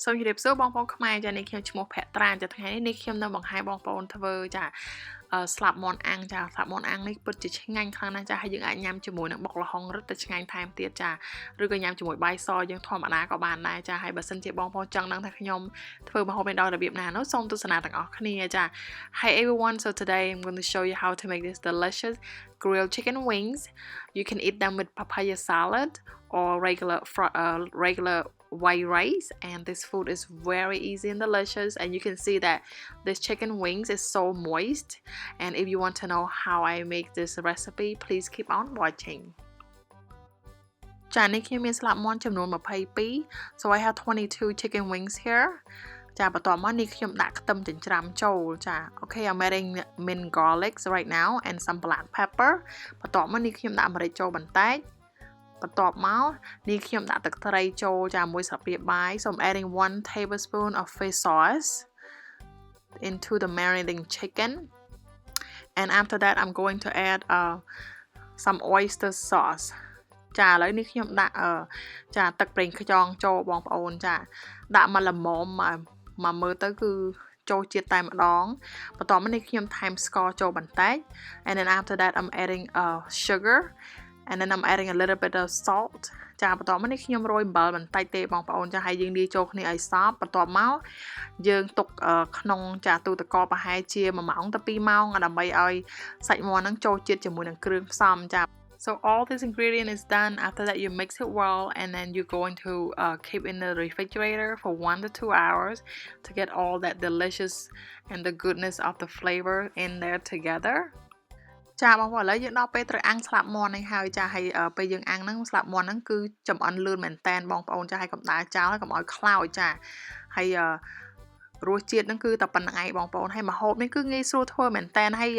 សូមជម្រាបសួរបងប្អូនខ្មែរចានេះខ្ញុំឈ្មោះភក្ត្រាចាថ្ងៃនេះខ្ញុំនៅបង្ហាញបងប្អូនធ្វើចាស្លាប់មាន់អាំងចាស្លាប់មាន់អាំងនេះពិតជាឆ្ងាញ់ខ្លាំងណាស់ចាហើយយើងអាចញ៉ាំជាមួយនឹងបុកល្ហុងរឹតតែឆ្ងាញ់ថែមទៀតចាឬក៏ញ៉ាំជាមួយបាយសយើងធម្មតាក៏បានដែរចាហើយបើសិនជាបងប្អូនចង់ដឹងថាខ្ញុំធ្វើម្ហូបនេះដោយរបៀបណានោះសូមទស្សនាទាំងអស់គ្នាចា Hi everyone, so today I'm going to show you how to make this delicious grilled chicken wings. You can eat them with papaya salad or regular white rice, and this food is very easy and delicious, and you can see that this chicken wings is so moist. And if you want to know how I make this recipe, please keep on watching. ចានេះខ្ញុំមានស្លាប់មាន់ចំនួន22 so I have 22 chicken wings here. ចាបន្ទាប់មកនេះខ្ញុំដាក់ខ្ទឹមចិញ្ច្រាំចូលចា Okay, I'm adding minced garlic right now and some black pepper. បន្ទាប់មកនេះខ្ញុំដាក់ម្រេចចូលបន្តិចបន្ទាប់មកនេះខ្ញុំដាក់ទឹកត្រីចូលចាមួយស្លាបព្រាបាយ so I'm adding 1 tablespoon of fish sauce into the marinating chicken, and after that I'm going to add some oyster sauce. ចាឥឡូវនេះខ្ញុំដាក់ចាទឹកប្រេងខ្យងចូលបងប្អូនចាដាក់មកល្មមមកមើលទៅគឺចូលជាតិតែម្ដងបន្ទាប់មកនេះខ្ញុំថែមស្ករចូលបន្តិច and then after that I'm adding sugar, and then I'm adding a little bit of salt. ចាបន្ទាប់មកនេះខ្ញុំរោយអំបិលបន្តិចទេបងប្អូនចាហើយយើងលាយចូលគ្នាឲ្យសព្វបន្ទាប់មកយើងទុកក្នុងចាទូទឹកកកប្រហែលជា1ម៉ោងទៅ2ម៉ោងដើម្បីឲ្យសាច់មាន់ហ្នឹងចូលជាតិជាមួយនឹងគ្រឿងផ្សំចា So all this ingredient is done. After that you mix it well, and then you're going to keep in the refrigerator for 1 to 2 hours to get all that delicious and the goodness of the flavor in there together. ចាបងប្អូនឥឡូវយើងដល់ពេលត្រូវអាំងស្លាប់មាន់នេះហើយចាហើយពេលយើងអាំងហ្នឹងស្លាប់មាន់ហ្នឹងគឺចំអិនលឿនមែនតែនបងប្អូនចាហើយកុំដើរចោលហើយកុំឲ្យខ្លោចចាហើយរសជាតិហ្នឹងគឺតែប៉ុណ្្នឹងឯងបងប្អូនហើយម្ហូបនេះគឺងាយស្រួលធ្វើមែនតែនហើយ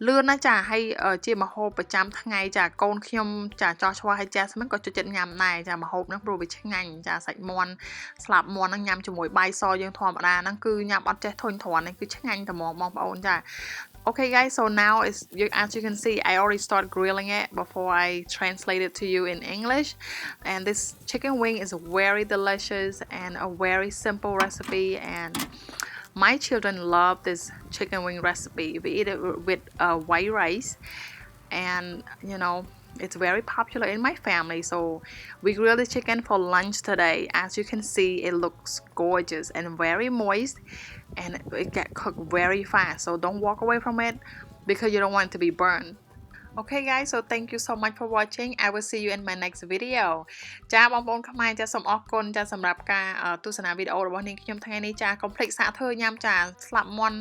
លឿនណាស់ចាហើយជាម្ហូបប្រចាំថ្ងៃចាកូនខ្ញុំចាចោះឆ្វហើយចាស្មិនក៏ចូលចិត្តញ៉ាំដែរចាម្ហូបហ្នឹងព្រោះវាឆ្ងាញ់ចាសាច់មាន់ស្លាប់មាន់ហ្នឹងញ៉ាំជាមួយបាយសយើងធម្មតាហ្នឹងគឺញ៉ាំអត់ចេះធុញទ្រាន់នេះគឺឆ្ងាញ់តែហ្មងបងប្អូនចា Okay guys, so now as you can see I already started grilling it before I translate it to you in English, and this chicken wing is very delicious and a very simple recipe, and my children love this chicken wing recipe. We eat it with white rice, and you know it's very popular in my family. So we grilled the chicken for lunch today. As you can see, it looks gorgeous and very moist, and it get cooked very fast. So don't walk away from it because you don't want it to be burned. Okay guys, so thank you so much for watching. I will see you in my next video. ចាបងប្អូនខ្មែរចាសូមអរគុណចាសម្រាប់ការទស្សនាវីដេអូរបស់នាងខ្ញុំថ្ងៃនេះចាកុំភ្លេចសាកធ្វើញ៉ាំចាស្លាប់មាន់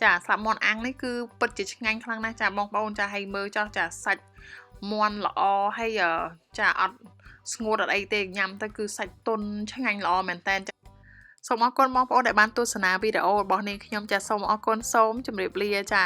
ចាស្លាប់មាន់អាំងនេះគឺពិតជាឆ្ងាញ់ខ្លាំងណាស់ចាបងប្អូនចាហើយមើលចោះចាសាច់មាន់ល្អហើយចាអត់ស្ងួតអត់អីទេញ៉ាំទៅគឺសាច់ទន់ឆ្ងាញ់ល្អមែនតើសូមអរគុណបងប្អូនដែលបានទស្សនាវីដេអូរបស់នាងខ្ញុំចាសូមអរគុណសូមជម្រាបលាចា